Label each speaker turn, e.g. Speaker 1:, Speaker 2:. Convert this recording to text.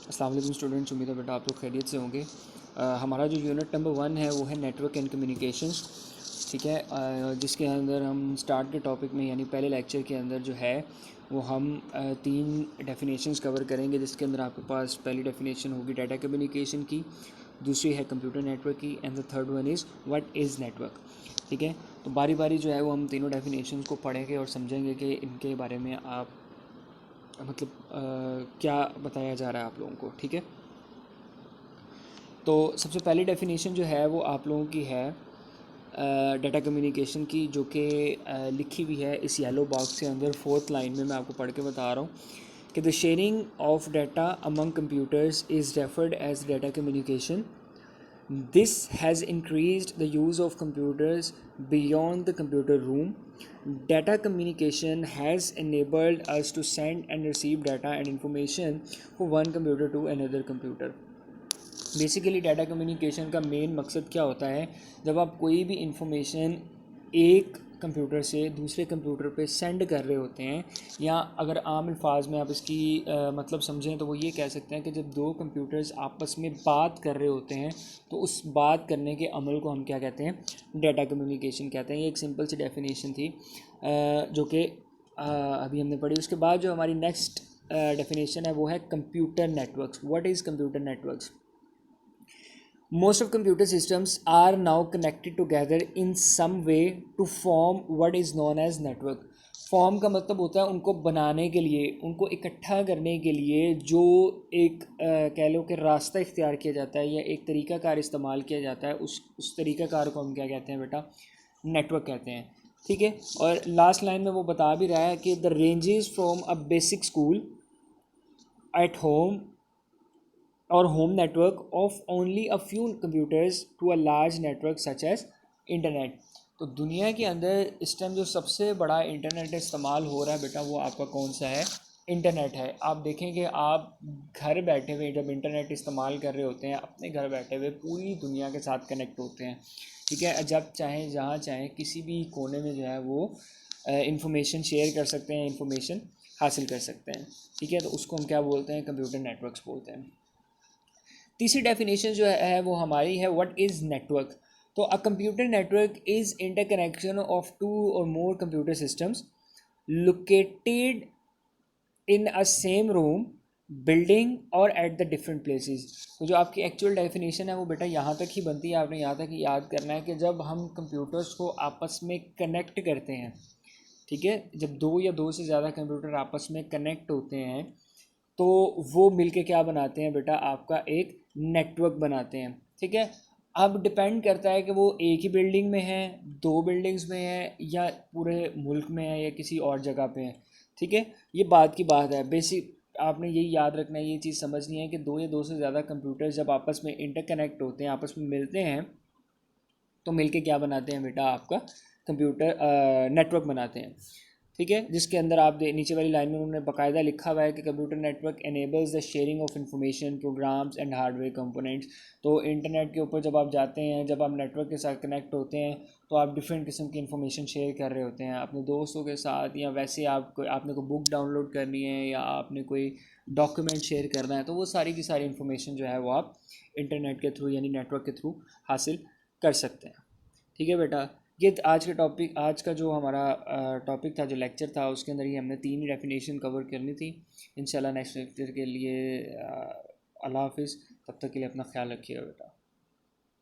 Speaker 1: अस्सलाम वालेकुम स्टूडेंट्स, उम्मीद है बेटा आप लोग खैरियत से होंगे। हमारा जो यूनिट नंबर 1 है वो है नेटवर्क एंड कम्युनिकेशंस। ठीक है, जिसके अंदर हम स्टार्ट के टॉपिक में यानी पहले लेक्चर के अंदर जो है वो हम 3 डेफिनेशंस कवर करेंगे, जिसके अंदर आपके पास पहली डेफिनेशन होगी डाटा कम्युनिकेशन की, दूसरी है कंप्यूटर नेटवर्क की, and the third one is what is network. ठीक है, तो बारी बारी जो है वो हम तीनों डेफिनेशंस को पढ़ेंगे और समझेंगे कि इनके बारे में आप मतलब क्या बताया जा रहा है आप लोगों को। ठीक है, तो सबसे पहली डेफिनेशन जो है वो आप लोगों की है डाटा कम्युनिकेशन की, जो कि लिखी हुई है इस येलो बॉक्स के अंदर 4th लाइन में। मैं आपको पढ़ के बता रहा हूँ कि the sharing of data among computers is referred as data communication. This has increased the use of computers beyond the computer room. Data communication has enabled us to send and receive data and information from one computer to another computer. Basically data communication का main मकसद क्या होता है, जब आप कोई भी information एक कंप्यूटर से दूसरे कंप्यूटर पे सेंड कर रहे होते हैं, या अगर आम अल्फाज में आप इसकी मतलब समझें तो वो ये कह सकते हैं कि जब दो कंप्यूटर्स आपस में बात कर रहे होते हैं तो उस बात करने के अमल को हम क्या कहते हैं, डाटा कम्युनिकेशन कहते हैं। ये एक सिंपल सी डेफिनेशन थी जो कि अभी हमने पढ़ी। उसके बाद जो हमारी नेक्स्ट डेफिनेशन है वो है computer networks. What is computer networks? Most of computer systems are now connected together in some way to form what is known as network. Form का मतलब होता है उनको बनाने के लिए, उनको इकट्ठा करने के लिए जो एक कह लो कि रास्ता इख्तियार किया जाता है या एक तरीक़ाकार इस्तेमाल किया जाता है, उस तरीक़ाकार को हम क्या कहते हैं बेटा, नेटवर्क कहते हैं। ठीक है, और लास्ट लाइन में वो बता भी रहा है कि the ranges from a basic school at home और home network of only a few computers to a large network such as internet. तो दुनिया के अंदर इस टाइम जो सबसे बड़ा इंटरनेट इस्तेमाल हो रहा है बेटा, वो आपका कौन सा है? इंटरनेट है। आप देखेंगे आप घर बैठे हुए जब इंटरनेट इस्तेमाल कर रहे होते हैं, अपने घर बैठे हुए पूरी दुनिया के साथ कनेक्ट होते हैं। ठीक है, जब चाहें जहाँ चाहें किसी भी कोने में जो है वो इंफॉर्मेशन शेयर कर सकते हैं, इंफॉर्मेशन हासिल कर सकते हैं। ठीक है, तो उसको हम क्या बोलते हैं? कंप्यूटर नेटवर्क्स बोलते हैं। तीसरी डेफिनेशन जो है वो हमारी है व्हाट इज़ नेटवर्क. तो a computer network is interconnection of two और more computer systems located in a same room, building और एट द डिफरेंट प्लेसेस. तो जो आपकी एक्चुअल डेफिनेशन है वो बेटा यहाँ तक ही बनती है। आपने यहाँ तक ही याद करना है कि जब हम कंप्यूटर्स को आपस में कनेक्ट करते हैं, ठीक है, जब दो या दो से ज़्यादा कंप्यूटर आपस में कनेक्ट होते हैं तो वो मिलके क्या बनाते हैं बेटा, आपका एक नेटवर्क बनाते हैं। ठीक है, अब डिपेंड करता है कि वो एक ही बिल्डिंग में है, दो बिल्डिंग्स में है, या पूरे मुल्क में है, या किसी और जगह पे है। ठीक है, ये बात की बात है। बेसिक आपने यही याद रखना है, ये चीज़ समझनी है कि दो या दो से ज़्यादा कंप्यूटर जब आपस में इंटरकनेक्ट होते हैं, आपस में मिलते हैं, तो मिलके क्या बनाते हैं बेटा, आपका कंप्यूटर नेटवर्क बनाते हैं। ठीक है, जिसके अंदर आप नीचे वाली लाइन में उन्होंने बाकायदा लिखा हुआ है कि computer network enables the sharing of information, programs and hardware components. तो इंटरनेट के ऊपर जब आप जाते हैं, जब आप नेटवर्क के साथ कनेक्ट होते हैं, तो आप डिफरेंट किस्म की इंफॉर्मेशन शेयर कर रहे होते हैं अपने दोस्तों के साथ, या वैसे आपने कोई बुक डाउनलोड करनी है, या आपने कोई डॉक्यूमेंट शेयर करना है, तो वो सारी की सारी इंफॉर्मेशन जो है वो आप इंटरनेट के थ्रू यानी नेटवर्क के थ्रू हासिल कर सकते हैं। ठीक है बेटा, ये आज के टॉपिक, आज का जो हमारा टॉपिक था, जो लेक्चर था, उसके अंदर ही हमने 3 डेफिनेशन कवर करनी थी। इंशाल्लाह नेक्स्ट लेक्चर के लिए अल्लाह हाफिज़। तब तक के लिए अपना ख्याल रखिएगा बेटा।